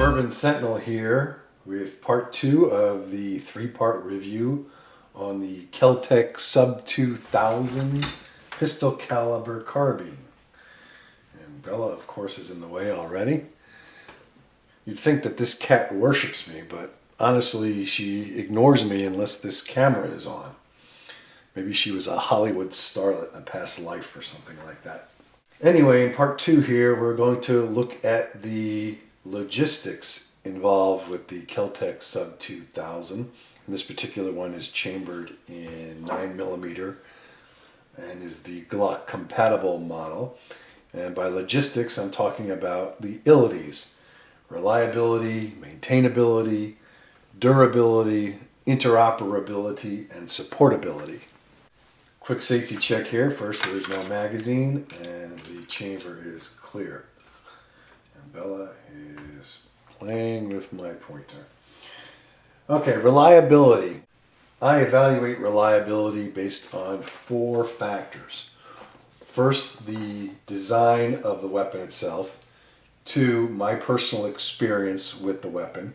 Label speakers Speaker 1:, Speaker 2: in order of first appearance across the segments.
Speaker 1: Urban Sentinel here with part 2 of the 3-part review on the Kel-Tec Sub 2000 pistol caliber carbine. And Bella, of course, is in the way already. You'd think that this cat worships me, but honestly she ignores me unless this camera is on. Maybe she was a Hollywood starlet in a past life or something like that. Anyway, in part 2 here, we're going to look at the logistics involved with the Kel-Tec Sub 2000. And this particular one is chambered in 9mm and is the Glock compatible model. And by logistics, I'm talking about the ilities: reliability, maintainability, durability, interoperability, and supportability. Quick safety check here. First, there is no magazine and the chamber is clear. And Bella is playing with my pointer. Okay, reliability. I evaluate reliability based on 4 factors. First, the design of the weapon itself. 2, my personal experience with the weapon.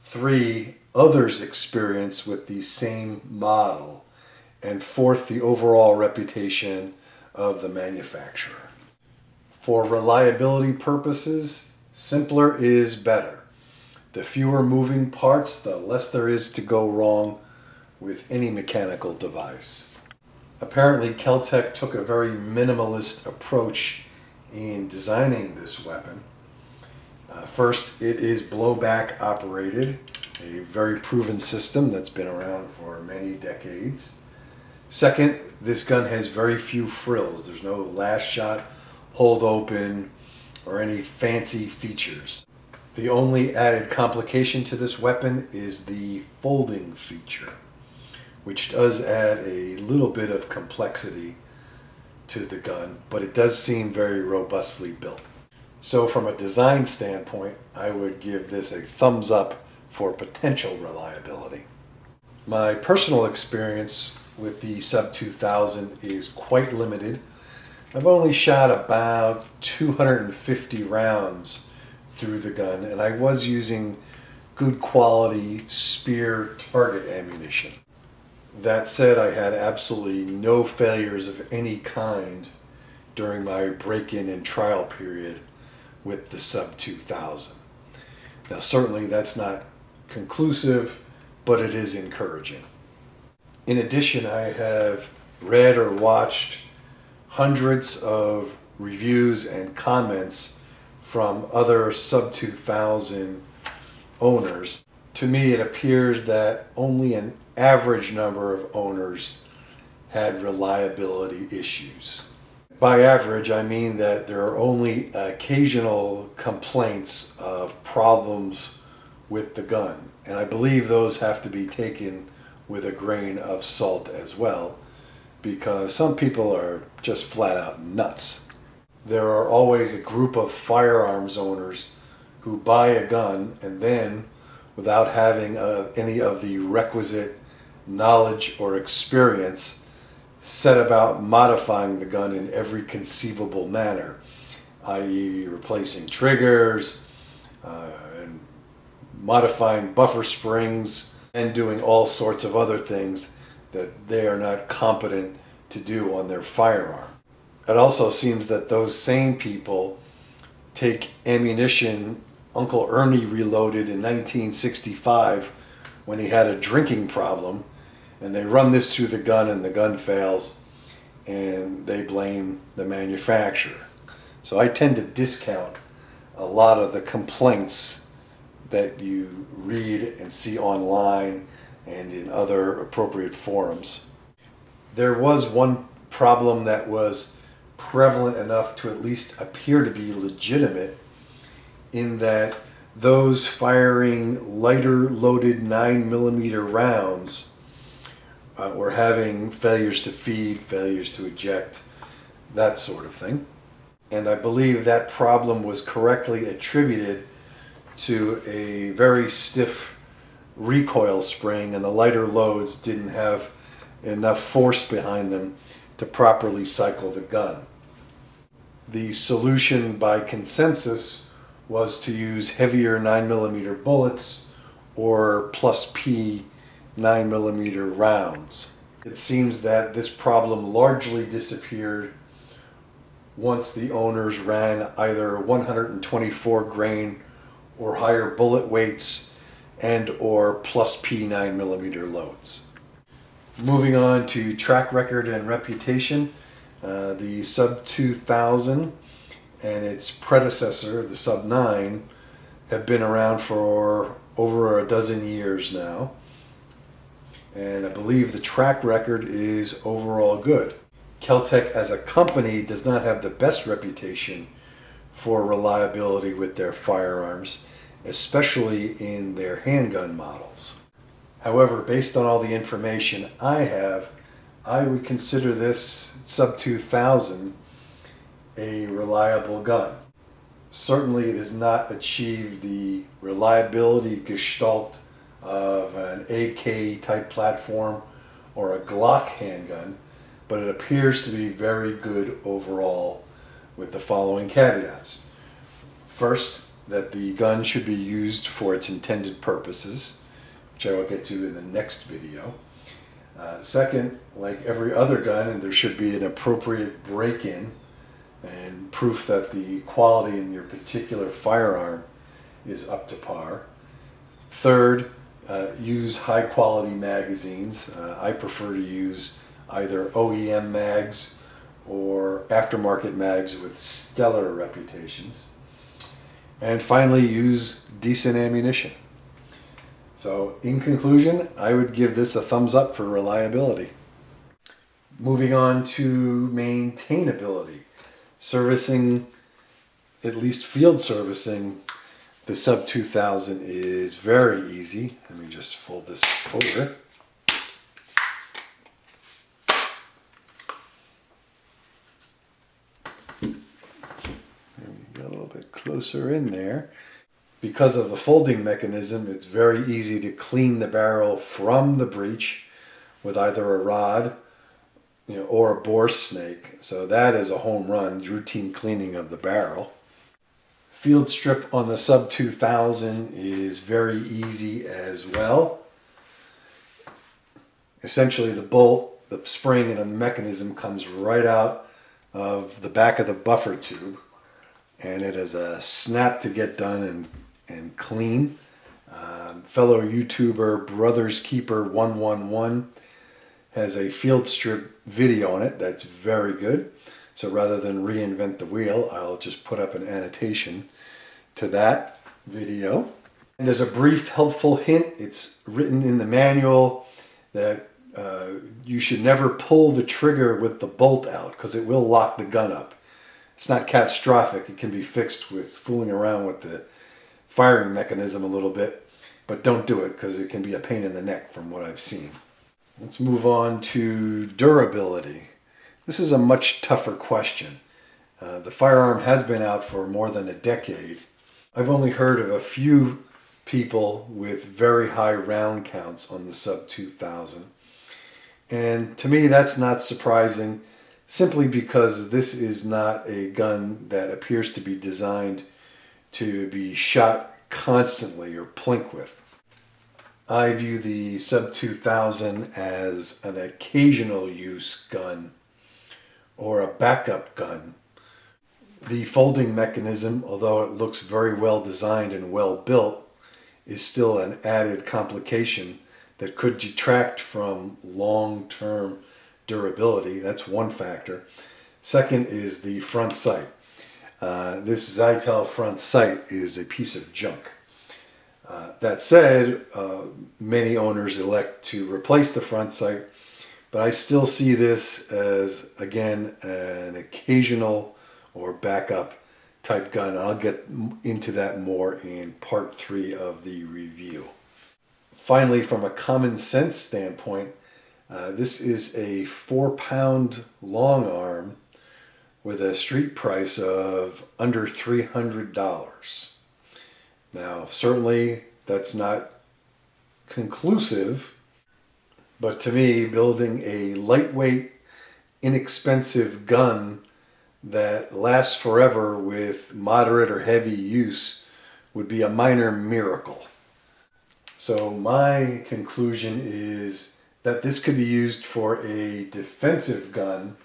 Speaker 1: 3, others' experience with the same model. And 4th, the overall reputation of the manufacturer. For reliability purposes, simpler is better. The fewer moving parts, the less there is to go wrong with any mechanical device. Apparently, Kel-Tec took a very minimalist approach in designing this weapon. First, it is blowback operated, a very proven system that's been around for many decades. Second, this gun has very few frills. There's no last shot, hold open, or any fancy features. The only added complication to this weapon is the folding feature, which does add a little bit of complexity to the gun, but it does seem very robustly built. So from a design standpoint, I would give this a thumbs up for potential reliability. My personal experience with the Sub 2000 is quite limited. I've only shot about 250 rounds through the gun, and I was using good quality spear target ammunition. That said, I had absolutely no failures of any kind during my break-in and trial period with the Sub 2000. Now certainly that's not conclusive, but it is encouraging. In addition, I have read or watched hundreds of reviews and comments from other Sub 2000 owners. To me, it appears that only an average number of owners had reliability issues. By average, I mean that there are only occasional complaints of problems with the gun, and I believe those have to be taken with a grain of salt as well, because some people are just flat out nuts. There are always a group of firearms owners who buy a gun and then, without having any of the requisite knowledge or experience, set about modifying the gun in every conceivable manner, i.e. replacing triggers, and modifying buffer springs, and doing all sorts of other things that they are not competent to do on their firearm. It also seems that those same people take ammunition Uncle Ernie reloaded in 1965 when he had a drinking problem, and they run this through the gun and the gun fails, and they blame the manufacturer. So I tend to discount a lot of the complaints that you read and see online and in other appropriate forums. There was one problem that was prevalent enough to at least appear to be legitimate, in that those firing lighter loaded 9mm rounds were having failures to feed, failures to eject, that sort of thing. And I believe that problem was correctly attributed to a very stiff recoil spring, and the lighter loads didn't have enough force behind them to properly cycle the gun. The solution by consensus was to use heavier 9mm bullets or plus P 9mm rounds. It seems that this problem largely disappeared once the owners ran either 124 grain or higher bullet weights and or plus P 9mm loads. Moving on to track record and reputation, the Sub 2000 and its predecessor, the Sub 9, have been around for over a dozen years now. And I believe the track record is overall good. Kel-Tec as a company does not have the best reputation for reliability with their firearms, especially in their handgun models. However, based on all the information I have, I would consider this Sub 2000 a reliable gun. Certainly it has not achieved the reliability gestalt of an AK type platform or a Glock handgun, but it appears to be very good overall with the following caveats. First, that the gun should be used for its intended purposes, which I will get to in the next video. Second, like every other gun, there should be an appropriate break-in and proof that the quality in your particular firearm is up to par. Third, use high quality magazines. I prefer to use either OEM mags or aftermarket mags with stellar reputations. And finally, use decent ammunition. So in conclusion, I would give this a thumbs up for reliability. Moving on to maintainability. Servicing, at least field servicing, the Sub 2000 is very easy. Let me just fold this over. Get a little bit closer in there. Because of the folding mechanism, it's very easy to clean the barrel from the breech with either a rod, or a bore snake. So that is a home run, routine cleaning of the barrel. Field strip on the Sub 2000 is very easy as well. Essentially the bolt, the spring, and the mechanism comes right out of the back of the buffer tube, and it is a snap to get done and clean. Fellow YouTuber Brothers Keeper 111 has a field strip video on it that's very good. So rather than reinvent the wheel, I'll just put up an annotation to that video. And as a brief helpful hint, it's written in the manual that you should never pull the trigger with the bolt out because it will lock the gun up. It's not catastrophic. It can be fixed with fooling around with the firing mechanism a little bit, but don't do it because it can be a pain in the neck from what I've seen. Let's move on to durability. This is a much tougher question. The firearm has been out for more than a decade. I've only heard of a few people with very high round counts on the Sub 2000. And to me, that's not surprising, simply because this is not a gun that appears to be designed to be shot constantly or plink with. I view the Sub 2000 as an occasional use gun or a backup gun. The folding mechanism, although it looks very well designed and well built, is still an added complication that could detract from long-term durability. That's one factor. Second is the front sight. This Zytel front sight is a piece of junk. That said, many owners elect to replace the front sight, but I still see this as, again, an occasional or backup type gun. I'll get into that more in part 3 of the review. Finally, from a common sense standpoint, this is a 4-pound long arm with a street price of under $300. Now, certainly that's not conclusive, but to me, building a lightweight, inexpensive gun that lasts forever with moderate or heavy use would be a minor miracle. So my conclusion is that this could be used for a defensive gun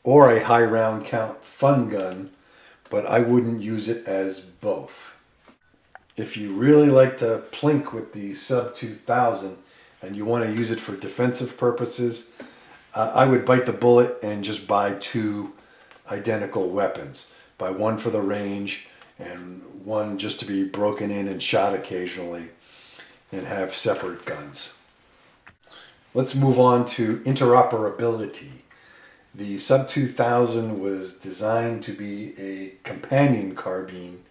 Speaker 1: or a high round count fun gun, but I wouldn't use it as both. If you really like to plink with the Sub 2000 and you want to use it for defensive purposes, I would bite the bullet and just buy two identical weapons. Buy one for the range and one just to be broken in and shot occasionally, and have separate guns. Let's move on to interoperability. The Sub 2000 was designed to be a companion carbine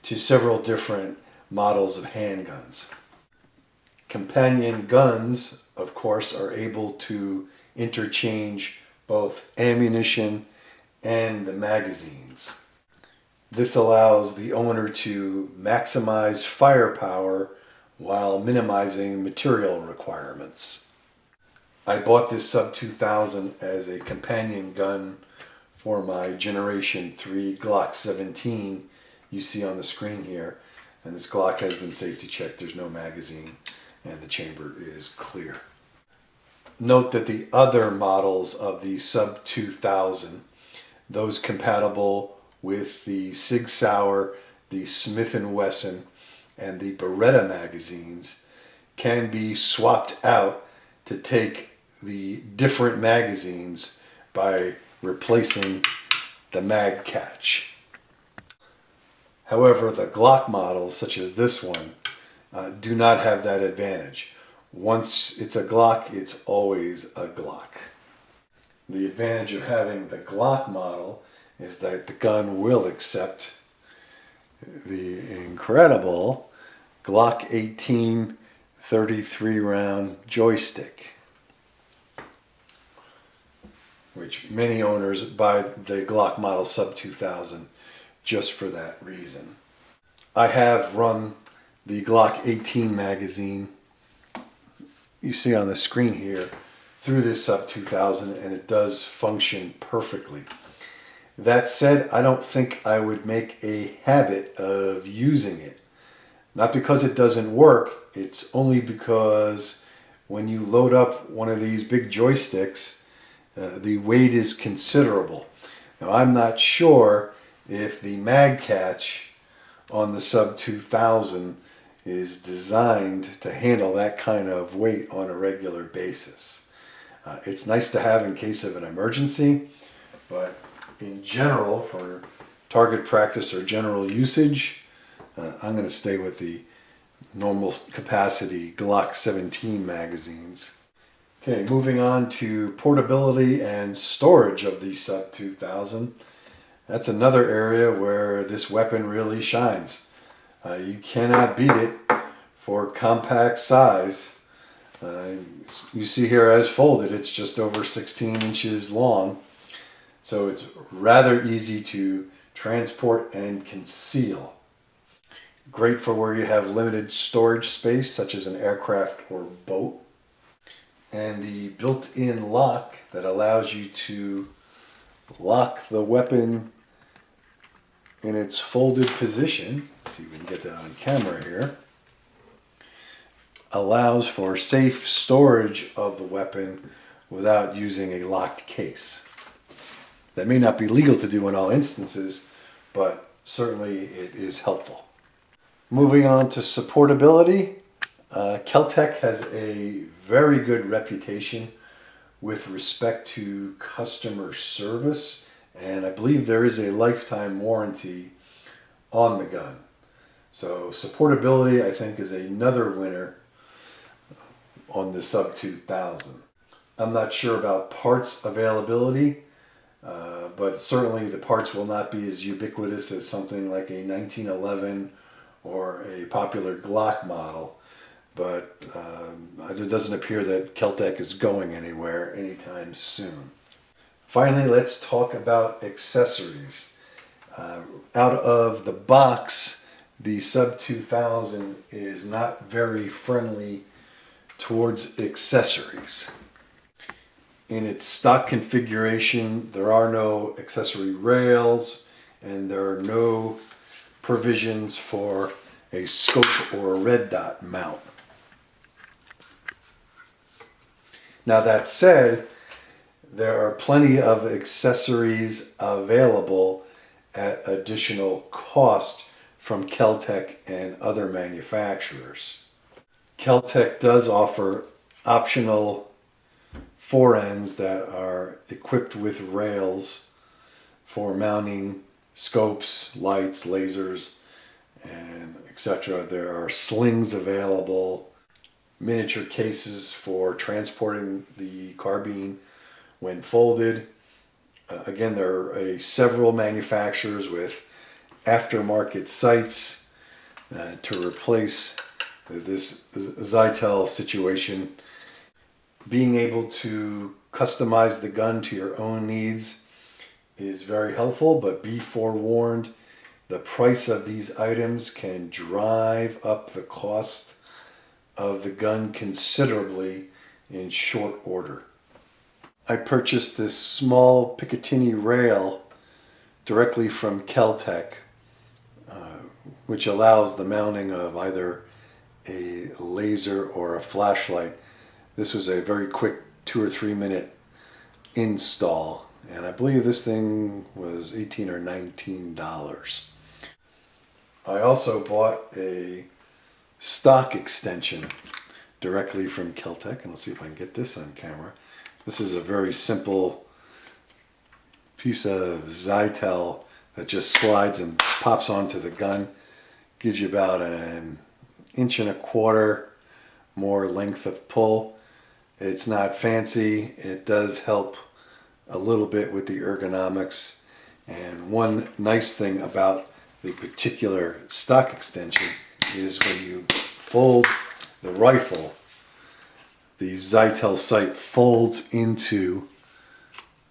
Speaker 1: to several different models of handguns. Companion guns, of course, are able to interchange both ammunition and the magazines. This allows the owner to maximize firepower while minimizing material requirements. I bought this Sub 2000 as a companion gun for my Generation 3 Glock 17 you see on the screen here, and this Glock has been safety checked. There's no magazine and the chamber is clear. Note that the other models of the Sub 2000, those compatible with the Sig Sauer, the Smith & Wesson, and the Beretta magazines, can be swapped out to take the different magazines by replacing the mag catch. However, the Glock models, such as this one, do not have that advantage. Once it's a Glock, it's always a Glock. The advantage of having the Glock model is that the gun will accept the incredible Glock 18 33 round joystick, which many owners buy the Glock model Sub 2000 just for that reason. I have run the Glock 18 magazine you see on the screen here through this Sub 2000, and it does function perfectly. That said, I don't think I would make a habit of using it. Not because it doesn't work, it's only because when you load up one of these big joysticks, the weight is considerable. Now, I'm not sure if the mag catch on the Sub 2000 is designed to handle that kind of weight on a regular basis. It's nice to have in case of an emergency, but in general, for target practice or general usage, I'm going to stay with the normal capacity Glock 17 magazines. Okay, moving on to portability and storage of the Sub 2000. That's another area where this weapon really shines. You cannot beat it for compact size. You see here as folded, it's just over 16 inches long. So it's rather easy to transport and conceal. Great for where you have limited storage space, such as an aircraft or boat. And the built-in lock that allows you to lock the weapon in its folded position, let's see if we can get that on camera here, allows for safe storage of the weapon without using a locked case. That may not be legal to do in all instances, but certainly it is helpful. Moving on to supportability, Kel-Tec has a very good reputation with respect to customer service, and I believe there is a lifetime warranty on the gun. So supportability, I think, is another winner on the Sub 2000. I'm not sure about parts availability, but certainly the parts will not be as ubiquitous as something like a 1911 or a popular Glock model. But it doesn't appear that Kel-Tec is going anywhere anytime soon. Finally, let's talk about accessories. Out of the box, the Sub 2000 is not very friendly towards accessories. In its stock configuration, there are no accessory rails and there are no provisions for a scope or a red dot mount. Now that said, there are plenty of accessories available at additional cost from Kel-Tec and other manufacturers. Kel-Tec does offer optional forends that are equipped with rails for mounting scopes, lights, lasers, and etc. There are slings available, miniature cases for transporting the carbine when folded. Again, there are several manufacturers with aftermarket sights to replace this Zytel situation. Being able to customize the gun to your own needs is very helpful, but be forewarned, the price of these items can drive up the cost of the gun considerably in short order. I purchased this small Picatinny rail directly from Kel-Tec, which allows the mounting of either a laser or a flashlight. This was a very quick 2 or 3 minute install, and I believe this thing was $18 or $19. I also bought a stock extension directly from Kel-Tec, and let's see if I can get this on camera. This is a very simple piece of Zytel that just slides and pops onto the gun. Gives you about 1.25 inches more length of pull. It's not fancy. It does help a little bit with the ergonomics. And one nice thing about the particular stock extension is when you fold the rifle, the Zytel sight folds into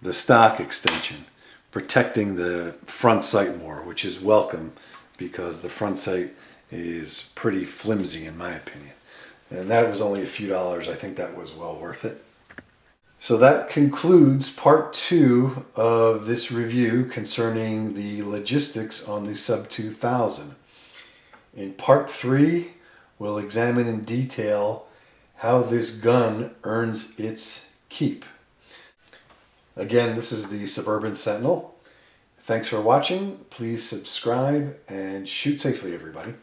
Speaker 1: the stock extension, protecting the front sight more, which is welcome because the front sight is pretty flimsy in my opinion. And that was only a few dollars. I think that was well worth it. So that concludes part 2 of this review concerning the logistics on the Sub 2000. In part 3, we'll examine in detail how this gun earns its keep. Again, this is the Suburban Sentinel. Thanks for watching. Please subscribe and shoot safely, everybody.